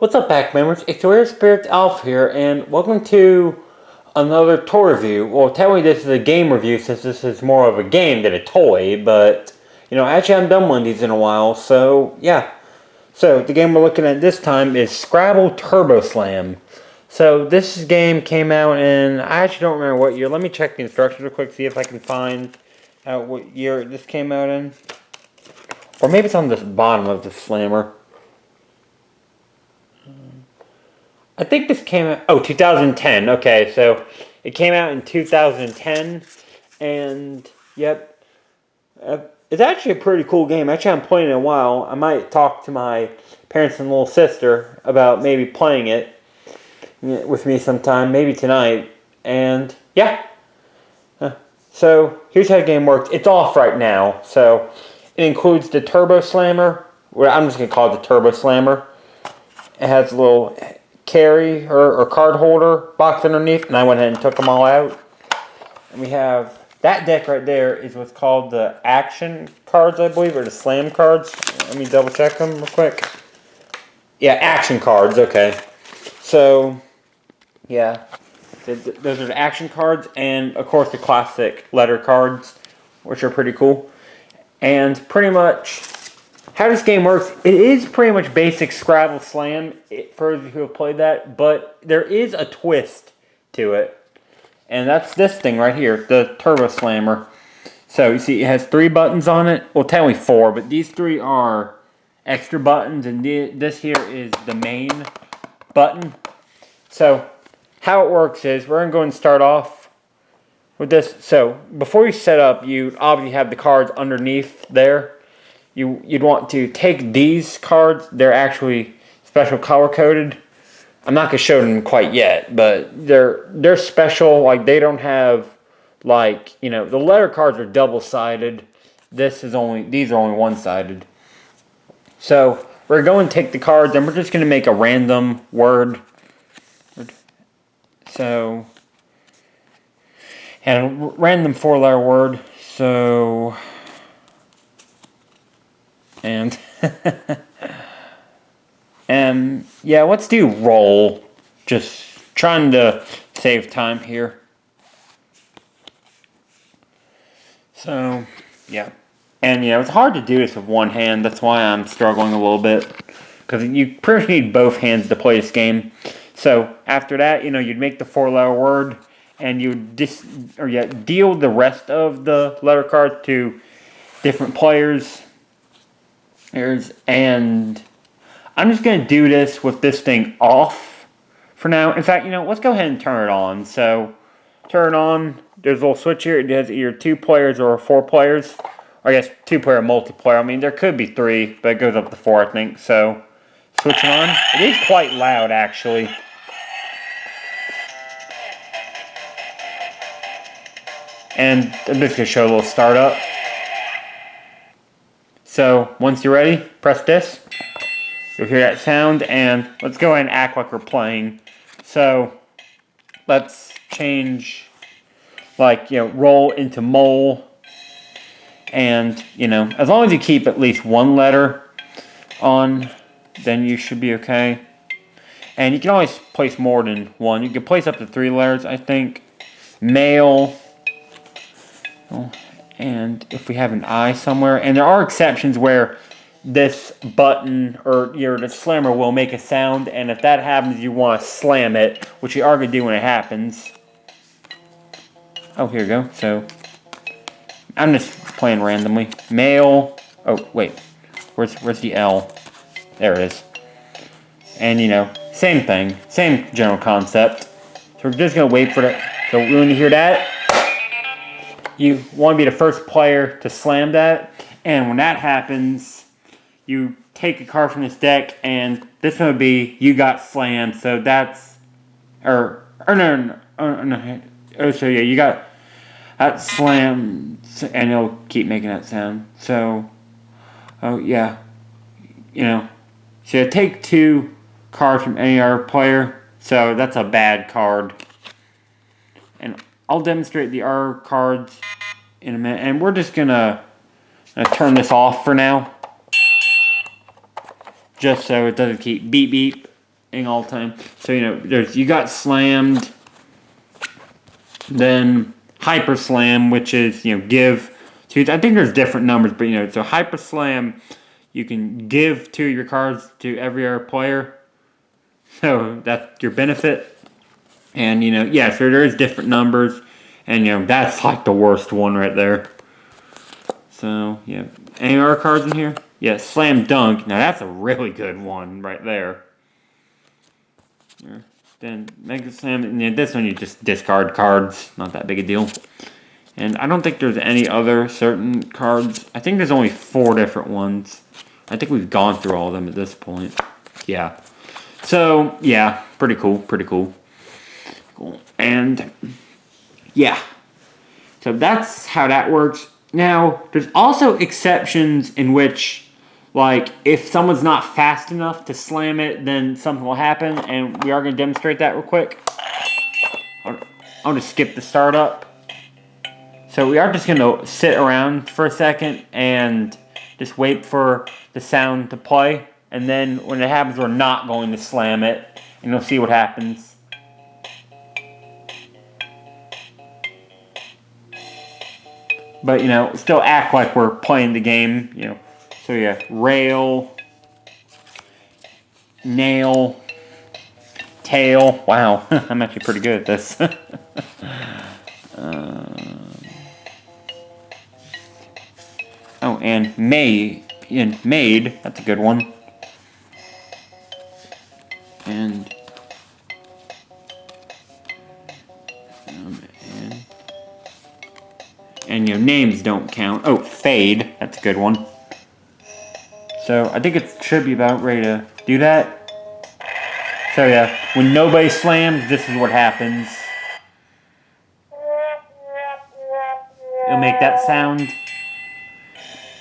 What's up, pack members? It's Rare Spirits Alpha here, and welcome to another toy review. Well, technically this is a game review since this is more of a game than a toy, but, actually I haven't done one of these in a while, so, yeah. So, the game we're looking at this time is Scrabble Turbo Slam. So, this game came out in, I actually don't remember what year. Let me check the instructions real quick, see if I can find out what year this came out in. Or maybe it's on the bottom of the slammer. I think this came out, 2010, okay, so it came out in 2010, and, yep, it's actually a pretty cool game. Actually, I haven't played it in a while. I might talk to my parents and little sister about maybe playing it with me sometime, maybe tonight, and, yeah. So, here's how the game works. It's off right now, so it includes the Turbo Slammer, I'm just going to call it the Turbo Slammer. It has a little carry or card holder box underneath, and I went ahead and took them all out. And we have that deck right there is what's called the action cards, I believe, or the slam cards. Let me double check them real quick. Yeah, action cards, okay. So, yeah, those are the action cards, and of course the classic letter cards, which are pretty cool. And pretty much how this game works, it is pretty much basic Scrabble Slam for those who have played that, but there is a twist to it. And that's this thing right here, the Turbo Slammer. So you see it has 3 buttons on it. Well, technically 4, but these 3 are extra buttons, and this here is the main button. So how it works is we're going to go and start off with this. So before you set up, you obviously have the cards underneath there. You'd want to take these cards. They're actually special color coded. I'm not gonna show them quite yet, but they're special. Like, they don't have, like, the letter cards are double sided. These are only one sided. So we're going to take the cards and we're just gonna make a random word. So, and a random 4-letter word. So. And, yeah, let's do roll. Just trying to save time here. So, yeah. And, it's hard to do this with one hand. That's why I'm struggling a little bit. Because you pretty much need both hands to play this game. So, after that, you'd make the 4-letter word. And you deal the rest of the letter cards to different players. And I'm just going to do this with this thing off for now. In fact, let's go ahead and turn it on. So, turn it on. There's a little switch here. It has either 2 players or 4 players. Or I guess 2-player multiplayer. I mean, there could be 3, but it goes up to 4, I think. So, switch it on. It is quite loud, actually. And I'm just going to show a little startup. So, once you're ready, press this. You'll hear that sound, and let's go ahead and act like we're playing. So, let's change, roll into mole. And, as long as you keep at least 1 letter on, then you should be okay. And you can always place more than 1. You can place up to 3 letters, I think. Male. And if we have an I somewhere, and there are exceptions where this button or the slammer will make a sound, and if that happens, you want to slam it, which you are going to do when it happens. Oh, here we go. So, I'm just playing randomly. Male. Oh, wait. Where's the L? There it is. And, same thing. Same general concept. So, we're just going to wait for that. So, when you hear that, you want to be the first player to slam that, and when that happens, you take a card from this deck, and this one would be you got slammed. So that's, no. Oh, so yeah, you got that slammed, and it'll keep making that sound. So, oh yeah, so you take 2 cards from any other player. So that's a bad card, and I'll demonstrate the R cards in a minute, and we're just gonna turn this off for now, just so it doesn't keep beep beep. all the time. So, you know, you got slammed, then hyper slam, which is, you know, give to, I think there's different numbers, but, you know, so hyper slam, you can give to your cards to every other player. So that's your benefit. And, you know, yeah, so there's different numbers. And, you know, that's like the worst one right there. So, yeah. Any other cards in here? Yeah, Slam Dunk. Now, that's a really good one right there. Then Mega Slam. And this one, you just discard cards. Not that big a deal. And I don't think there's any other certain cards. I think there's only 4 different ones. I think we've gone through all of them at this point. Yeah. So, yeah. Pretty cool. Pretty cool. Cool. And, yeah. So that's how that works. Now, there's also exceptions in which, like, if someone's not fast enough to slam it, then something will happen, and we are going to demonstrate that real quick. I'll just skip the startup. So we are just going to sit around for a second and just wait for the sound to play, and then when it happens, we're not going to slam it, and you'll see what happens. But, you know, still act like we're playing the game, you know. So, yeah, rail, nail, tail. Wow, I'm actually pretty good at this. Oh, and made, that's a good one. And your names don't count. Oh, fade. That's a good one. So, I think it should be about ready to do that. So, yeah. When nobody slams, this is what happens. It'll make that sound.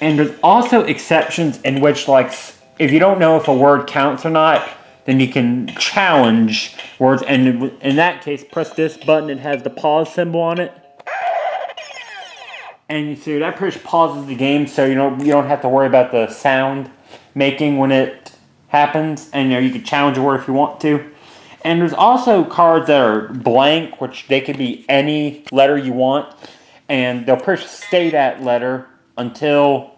And there's also exceptions in which, like, if you don't know if a word counts or not, then you can challenge words. And in that case, press this button. It has the pause symbol on it. And you see that pretty much pauses the game, so you don't have to worry about the sound making when it happens. And you can challenge a word if you want to. And there's also cards that are blank, which they could be any letter you want, and they'll pretty much stay that letter until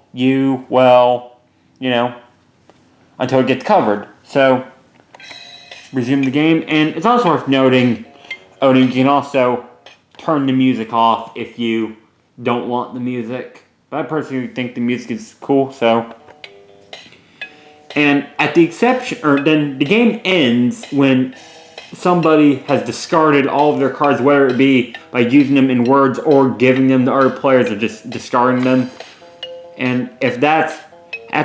until it gets covered. So resume the game, and it's also worth noting, you can also turn the music off if you don't want the music. But I personally think the music is cool, so. And at the exception, or then the game ends when somebody has discarded all of their cards, whether it be by using them in words or giving them to other players or just discarding them. And if that's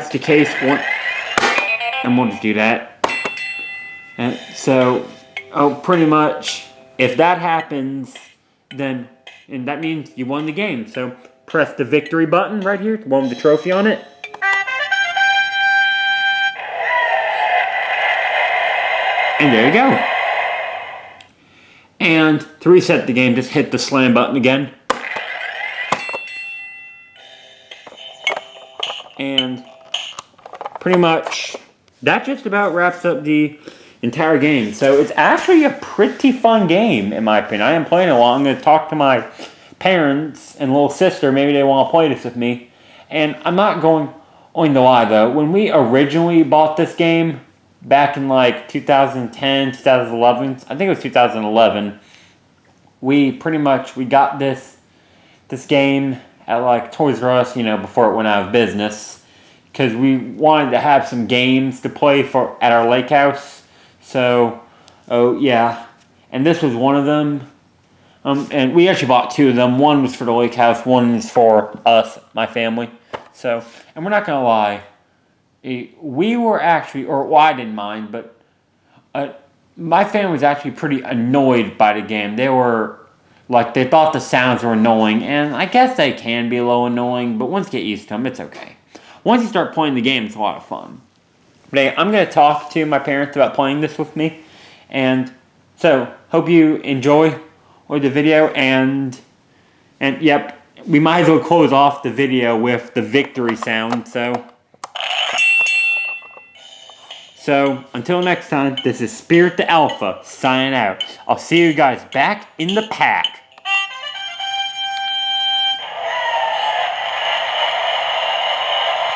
the case, and we'll just do that. And so, pretty much, if that happens, then. And that means you won the game. So press the victory button right here, the one with the trophy on it. And there you go. And to reset the game, just hit the slam button again. And pretty much that just about wraps up the entire game. So it's actually a pretty fun game, in my opinion. I am playing a lot. I'm going to talk to my parents and little sister. Maybe they want to play this with me. And I'm not going to lie, though. When we originally bought this game, back in like 2010, 2011, I think it was 2011, we got this game at like Toys R Us, before it went out of business. Because we wanted to have some games to play at our lake house. So, yeah. And this was one of them. And we actually bought 2 of them. One was for the lake house. One is for us, my family. So, and we're not going to lie. We were actually, I didn't mind, but my family was actually pretty annoyed by the game. They were, they thought the sounds were annoying. And I guess they can be a little annoying, but once you get used to them, it's okay. Once you start playing the game, it's a lot of fun. But hey, I'm going to talk to my parents about playing this with me. And so, hope you enjoy the video. And yep, we might as well close off the video with the victory sound. So So, until next time, this is Spirit the Alpha signing out. I'll see you guys back in the pack.